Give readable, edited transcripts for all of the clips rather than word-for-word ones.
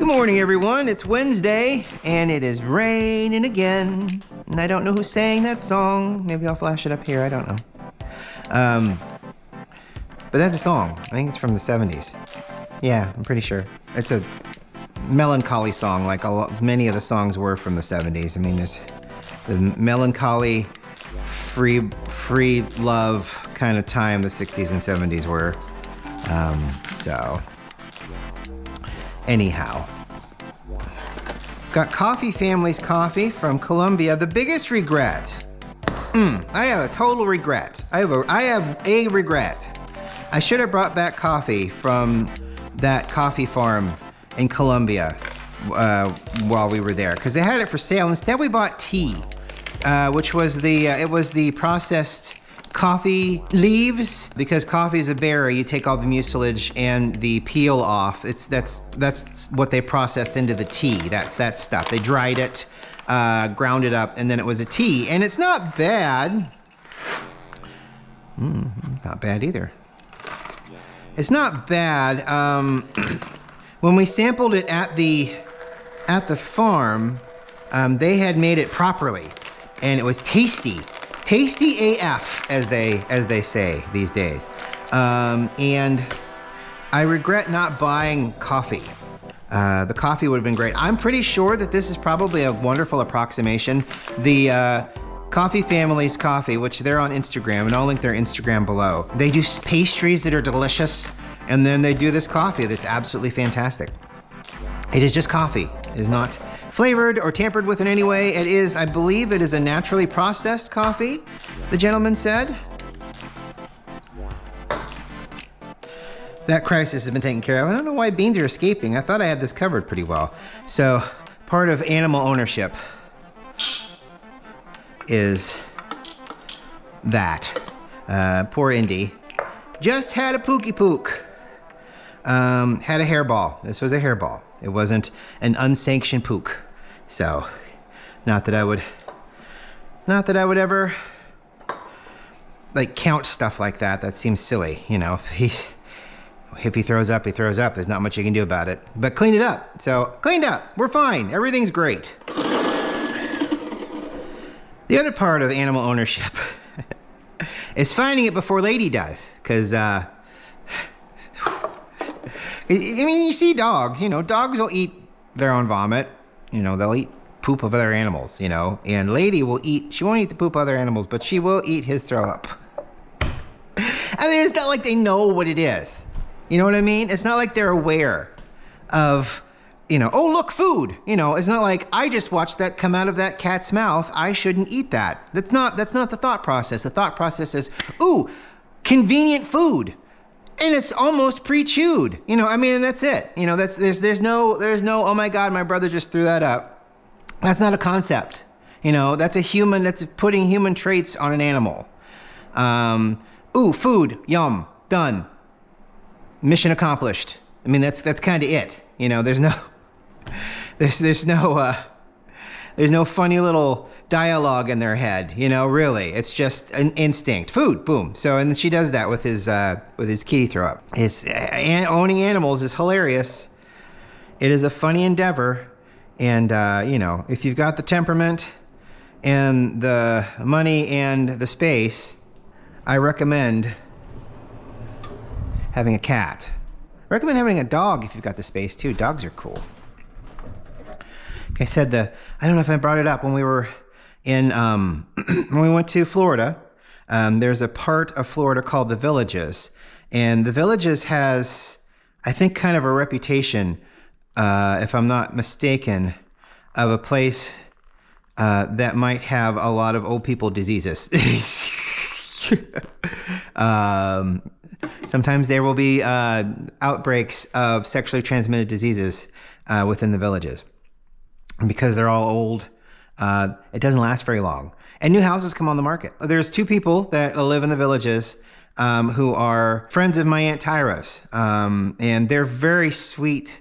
morning, everyone. It's Wednesday, and it is raining again. And I don't know who sang that song. Maybe I'll flash it up here. I don't know. But that's a song. I think it's from the 70s. Yeah, I'm pretty sure. It's a melancholy song, like many of the songs were from the 70s. I mean, there's the melancholy, free love kind of time the 60s and 70s were. So, anyhow. Got Coffee Family's coffee from Columbia. The biggest regret. I have a total regret. I have a regret. I should have brought back coffee from that coffee farm in Columbia while we were there, because they had it for sale. Instead, we bought tea, which was the processed coffee leaves. Because coffee is a berry, you take all the mucilage and the peel off. That's what they processed into the tea. That's that stuff. They dried it, ground it up, and then it was a tea. And it's not bad. Not bad either. It's not bad. When we sampled it at the farm, they had made it properly, and it was tasty. Tasty AF, as they say these days. And I regret not buying coffee. The coffee would have been great. I'm pretty sure that this is probably a wonderful approximation. The Coffee Family's coffee, which they're on Instagram, and I'll link their Instagram below. They do pastries that are delicious, and then they do this coffee that's absolutely fantastic. It is just coffee. It is not flavored or tampered with in any way. It is, I believe it is a naturally processed coffee, the gentleman said. That crisis has been taken care of. I don't know why beans are escaping. I thought I had this covered pretty well. So, part of animal ownership is that. Poor Indy. Just had a pookie pook. Had a hairball. This was a hairball. It wasn't an unsanctioned pook. So, not that I would ever like count stuff like that. That seems silly, you know. If he throws up, he throws up. There's not much you can do about it. But clean it up. So, cleaned up. We're fine. Everything's great. The other part of animal ownership is finding it before Lady does. Because, I mean, you see dogs, you know, dogs will eat their own vomit. You know, they'll eat poop of other animals, you know. And Lady will eat, she won't eat the poop of other animals, but she will eat his throw up. I mean, it's not like they know what it is. You know what I mean? It's not like they're aware of, you know, oh, look, food. You know, it's not like, I just watched that come out of that cat's mouth. I shouldn't eat that. That's not the thought process. The thought process is, ooh, convenient food. And it's almost pre-chewed. You know, I mean, and that's it. You know, there's no, oh my God, my brother just threw that up. That's not a concept. You know, that's putting human traits on an animal. Ooh, food, yum, done. Mission accomplished. I mean, that's kind of it. You know, there's no funny little dialogue in their head, you know, really. It's just an instinct. Food, boom. So, and she does that with his kitty throw up. Owning animals is hilarious. It is a funny endeavor. And, you know, if you've got the temperament and the money and the space, I recommend having a cat. I recommend having a dog if you've got the space too. Dogs are cool. Like I said, I don't know if I brought it up when we were in, when we went to Florida. There's a part of Florida called the Villages. And the Villages has, I think, kind of a reputation, if I'm not mistaken, of a place that might have a lot of old people diseases. Sometimes there will be outbreaks of sexually transmitted diseases within the Villages. And because they're all old, it doesn't last very long. And new houses come on the market. There's two people that live in the Villages who are friends of my Aunt Tyra's. And they're very sweet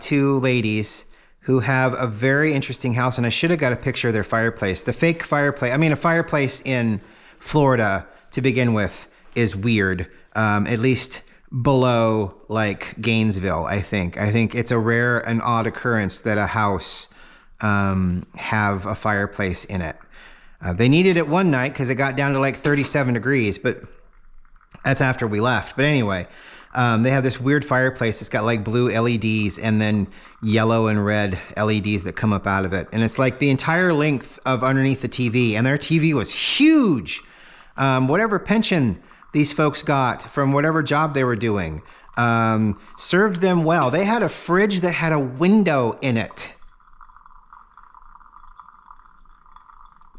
two ladies who have a very interesting house. And I should have got a picture of their fireplace. The fake fireplace, I mean, a fireplace in Florida to begin with is weird. At least below like Gainesville, I think. I think it's a rare and odd occurrence that a house have a fireplace in it. They needed it one night because it got down to like 37 degrees, but that's after we left. But anyway, they have this weird fireplace. It's got like blue LEDs and then yellow and red LEDs that come up out of it. And it's like the entire length of underneath the TV. And their TV was huge. Whatever pension these folks got from whatever job they were doing served them well. They had a fridge that had a window in it.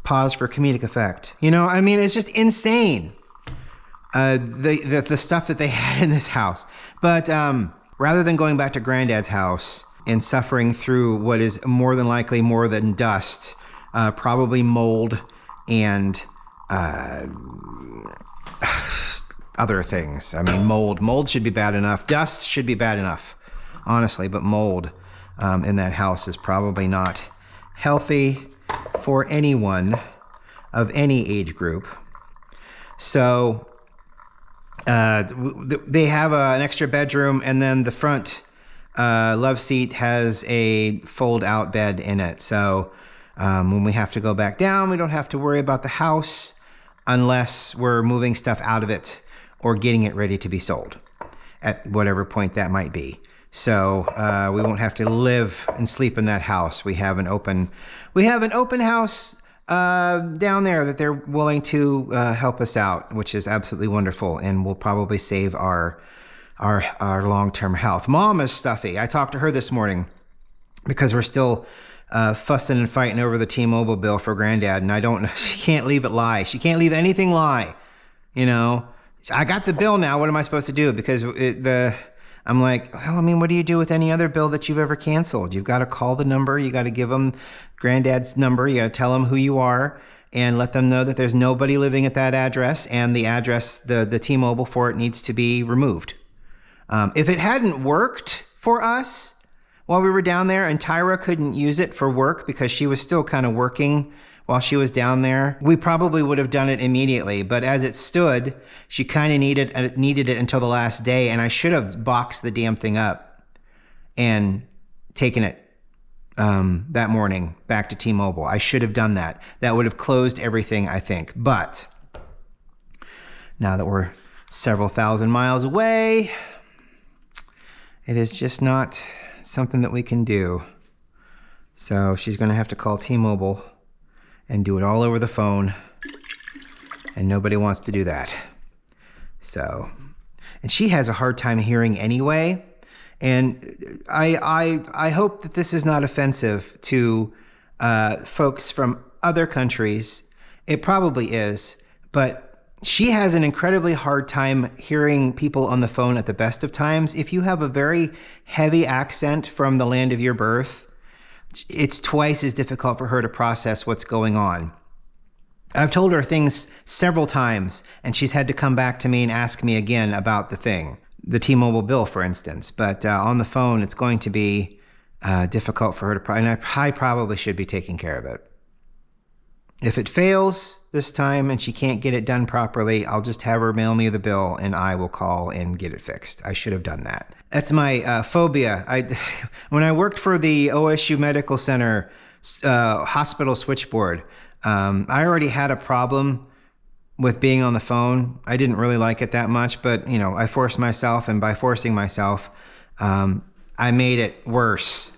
Pause for comedic effect. You know, I mean, it's just insane. The stuff that they had in this house. But rather than going back to Granddad's house and suffering through what is more than likely more than dust, probably mold and other things. I mean, mold should be bad enough. Dust should be bad enough, honestly. But mold in that house is probably not healthy for anyone of any age group. So they have an extra bedroom, and then the front love seat has a fold-out bed in it. So when we have to go back down, we don't have to worry about the house unless we're moving stuff out of it or getting it ready to be sold at whatever point that might be. So we won't have to live and sleep in that house. We have an open house down there that they're willing to help us out, which is absolutely wonderful, and will probably save our long-term health. Mom is stuffy. I talked to her this morning because we're still fussing and fighting over the T-Mobile bill for Granddad, and she can't leave it lie. She can't leave anything lie. You know, I got the bill now. What am I supposed to do? Because I'm like, well, I mean, what do you do with any other bill that you've ever canceled? You've got to call the number. You got to give them Granddad's number. You got to tell them who you are and let them know that there's nobody living at that address, and the address, the T-Mobile for it needs to be removed. If it hadn't worked for us while we were down there and Tyra couldn't use it for work because she was still kind of working while she was down there, we probably would have done it immediately. But as it stood, she kind of needed it until the last day, and I should have boxed the damn thing up and taken it that morning back to T-Mobile. I should have done that. That would have closed everything, I think. But now that we're several thousand miles away, it is just not something that we can do. So she's going to have to call T-Mobile and do it all over the phone, and nobody wants to do that. So, and she has a hard time hearing anyway, and I hope that this is not offensive to folks from other countries. It probably is, but she has an incredibly hard time hearing people on the phone at the best of times. If you have a very heavy accent from the land of your birth, it's twice as difficult for her to process what's going on. I've told her things several times, and she's had to come back to me and ask me again about the thing, the T-Mobile bill, for instance. But on the phone, it's going to be difficult for her to, and I probably should be taking care of it. If it fails this time and she can't get it done properly, I'll just have her mail me the bill and I will call and get it fixed. I should have done that. That's my phobia. When I worked for the OSU Medical Center hospital switchboard, I already had a problem with being on the phone. I didn't really like it that much, but you know, I forced myself, and by forcing myself, I made it worse.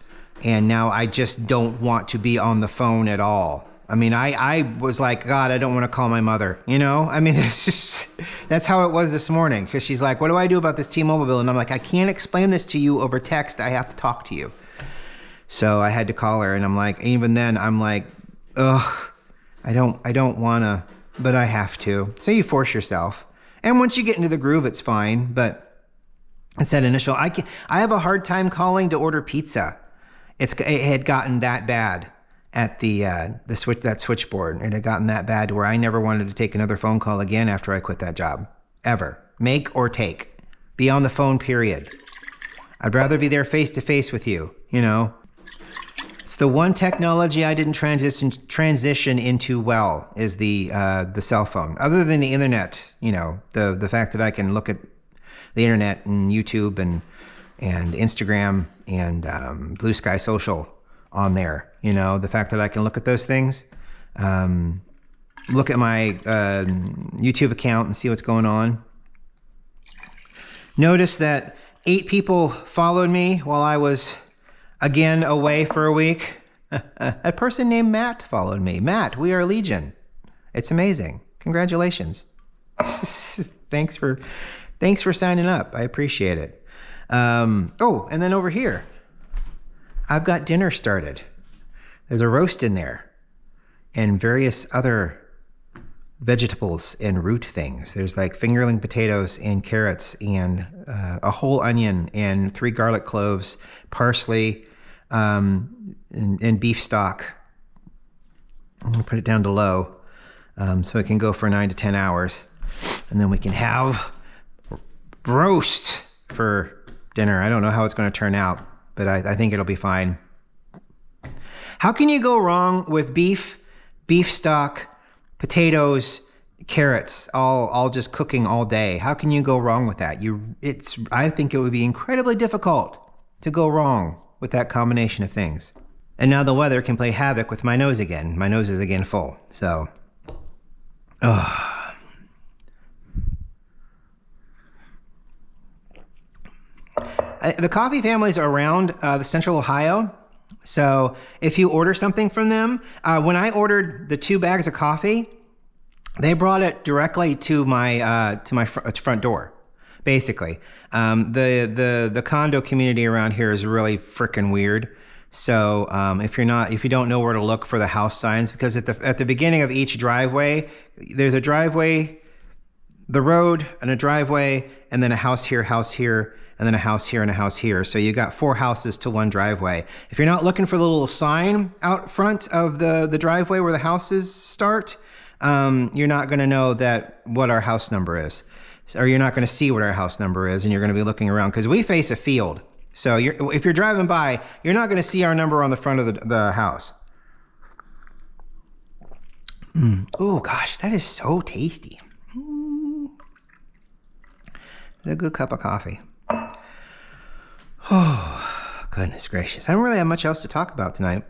And now I just don't want to be on the phone at all. I mean, I was like, God, I don't want to call my mother, you know? I mean, it's just, that's how it was this morning. Because she's like, what do I do about this T-Mobile bill? And I'm like, I can't explain this to you over text. I have to talk to you. So I had to call her, and I'm like, even then, I'm like, ugh, I don't want to, but I have to. So you force yourself. And once you get into the groove, it's fine. But it's that initial, I have a hard time calling to order pizza. It had gotten that bad at that switchboard. It had gotten that bad where I never wanted to take another phone call again after I quit that job. Ever. Make or take. Be on the phone, period. I'd rather be there face to face with you, you know? It's the one technology I didn't transition into well, is the cell phone. Other than the internet, you know, the fact that I can look at the internet and YouTube and Instagram and Blue Sky Social on there. You know, the fact that I can look at those things, look at my YouTube account and see what's going on. Notice that 8 people followed me while I was again away for a week. A person named Matt followed me. Matt, we are legion. It's amazing. Congratulations. Thanks for signing up. I appreciate it. Oh, and then over here, I've got dinner started. There's a roast in there and various other vegetables and root things. There's like fingerling potatoes and carrots and a whole onion and 3 garlic cloves, parsley, and beef stock. I'm gonna put it down to low so it can go for 9 to 10 hours. And then we can have roast for dinner. I don't know how it's gonna turn out, but I think it'll be fine. How can you go wrong with beef stock, potatoes, carrots, all just cooking all day? How can you go wrong with that? I think it would be incredibly difficult to go wrong with that combination of things. And now the weather can play havoc with my nose again. My nose is again full, so. The coffee families are around the Central Ohio. So if you order something from them, when I ordered the 2 bags of coffee, they brought it directly to my front door. Basically, the condo community around here is really freaking weird. So if you don't know where to look for the house signs, because at the beginning of each driveway, there's a driveway, the road, and a driveway, and then a house here, and then a house here and a house here. So you got 4 houses to 1 driveway. If you're not looking for the little sign out front of the driveway where the houses start, you're not going to know what our house number is. Or you're not going to see what our house number is, and you're going to be looking around because we face a field. So if you're driving by, you're not going to see our number on the front of the house. Oh gosh, that is so tasty. A good cup of coffee. Oh, goodness gracious. I don't really have much else to talk about tonight.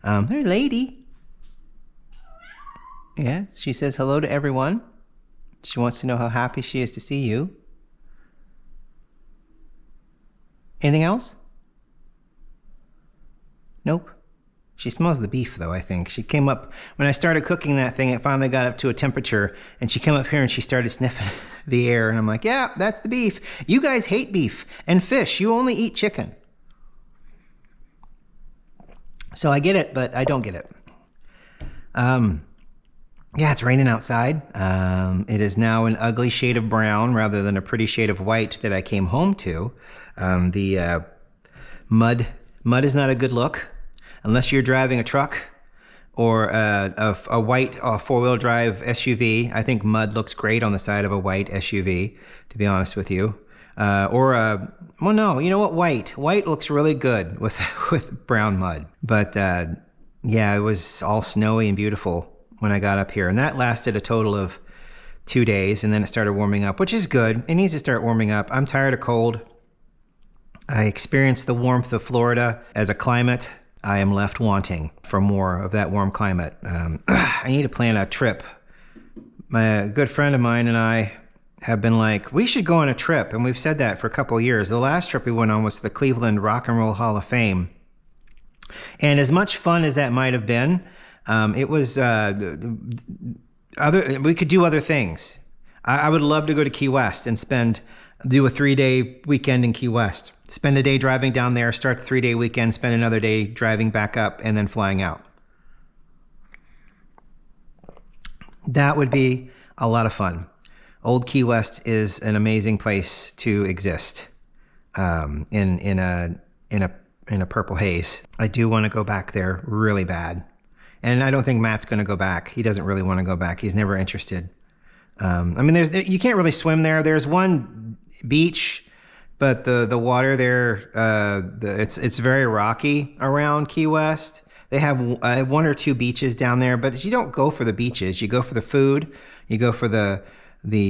There's a lady. Yes, she says hello to everyone. She wants to know how happy she is to see you. Anything else? Nope. She smells the beef, though, I think. She came up, when I started cooking that thing, it finally got up to a temperature, and she came up here and she started sniffing the air, and I'm like, yeah, that's the beef. You guys hate beef and fish. You only eat chicken. So I get it, but I don't get it. Yeah, it's raining outside. It is now an ugly shade of brown rather than a pretty shade of white that I came home to. The mud is not a good look unless you're driving a truck or a white 4-wheel drive SUV. I think mud looks great on the side of a white SUV, to be honest with you. Well, no, you know what? White looks really good with brown mud. But yeah, it was all snowy and beautiful when I got up here, and that lasted a total of 2 days, and then it started warming up, which is good. It needs to start warming up. I'm tired of cold. I experienced the warmth of Florida as a climate. I am left wanting for more of that warm climate. I need to plan a trip. My good friend of mine and I have been like, we should go on a trip, and we've said that for a couple of years. The last trip we went on was to the Cleveland Rock and Roll Hall of Fame, and as much fun as that might have been, it was we could do other things. I would love to go to Key West and do a 3-day weekend in Key West. Spend a day driving down there, start the 3-day weekend, spend another day driving back up, and then flying out. That would be a lot of fun. Old Key West is an amazing place to exist in a purple haze. I do want to go back there really bad. And I don't think Matt's going to go back. He doesn't really want to go back. He's never interested. I mean, you can't really swim there. There's one beach, but the water there, it's very rocky around Key West. They have 1 or 2 beaches down there, but you don't go for the beaches. You go for the food. You go for the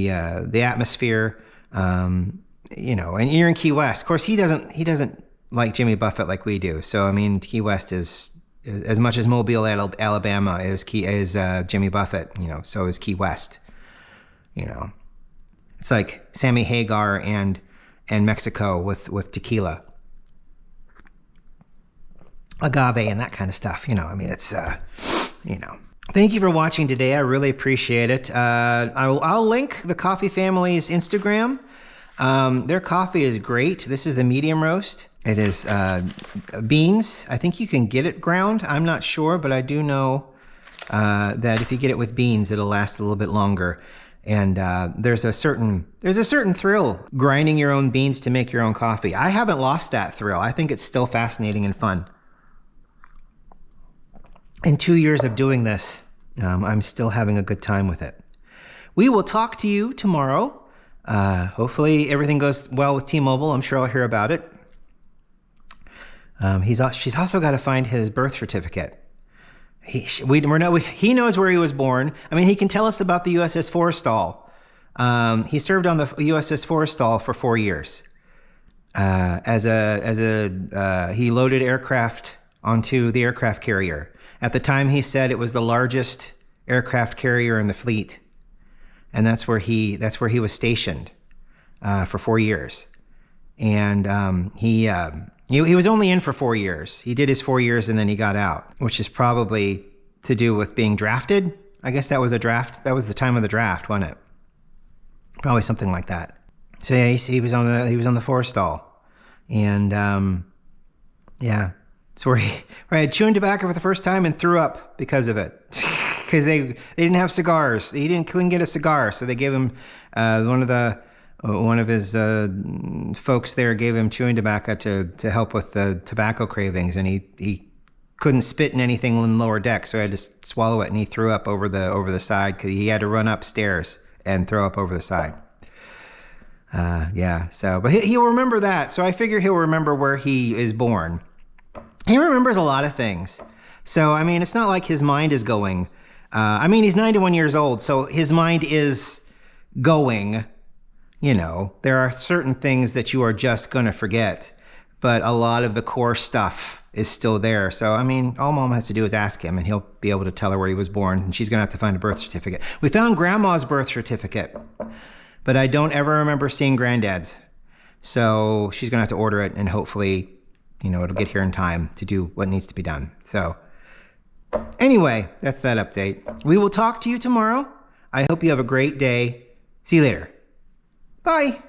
atmosphere. You know, and you're in Key West. Of course, he doesn't like Jimmy Buffett like we do. So, I mean, Key West is as much as Mobile, Alabama is Jimmy Buffett, you know, so is Key West. You know, it's like Sammy Hagar and Mexico with tequila, agave, and that kind of stuff. You know, I mean, it's you know. Thank you for watching today. I really appreciate it. I'll link the Coffee Family's Instagram. Their coffee is great. This is the medium roast. It is beans. I think you can get it ground. I'm not sure, but I do know that if you get it with beans, it'll last a little bit longer. And there's a certain thrill grinding your own beans to make your own coffee. I haven't lost that thrill. I think it's still fascinating and fun. In 2 years of doing this, I'm still having a good time with it. We will talk to you tomorrow. Hopefully everything goes well with T-Mobile. I'm sure I'll hear about it. She's also got to find his birth certificate. He knows where he was born. I mean, he can tell us about the USS Forrestal. He served on the USS Forrestal for 4 years. He loaded aircraft onto the aircraft carrier. At the time, he said it was the largest aircraft carrier in the fleet, and that's where he was stationed for 4 years. And he was only in for 4 years. He did his 4 years and then he got out, which is probably to do with being drafted. I guess that was a draft. That was the time of the draft, wasn't it? Probably something like that. So yeah, he was on the Forrestal, and yeah. It's where I had chewing tobacco for the first time and threw up because of it. Because they didn't have cigars. He couldn't get a cigar, so they gave him one of his folks there gave him chewing tobacco to help with the tobacco cravings, and he couldn't spit in anything in lower deck, so I had to swallow it, and he threw up over the side because he had to run upstairs and throw up over the side. Yeah. So, but he'll remember that. So I figure he'll remember where he is born. He remembers a lot of things. So, I mean, it's not like his mind is going. I mean, he's 91 years old, so his mind is going. You know, there are certain things that you are just going to forget, but a lot of the core stuff is still there. So, I mean, all Mom has to do is ask him, and he'll be able to tell her where he was born, and she's going to have to find a birth certificate. We found Grandma's birth certificate, but I don't ever remember seeing Granddad's. So she's going to have to order it, and hopefully, you know, it'll get here in time to do what needs to be done. So anyway, that's that update. We will talk to you tomorrow. I hope you have a great day. See you later. Bye.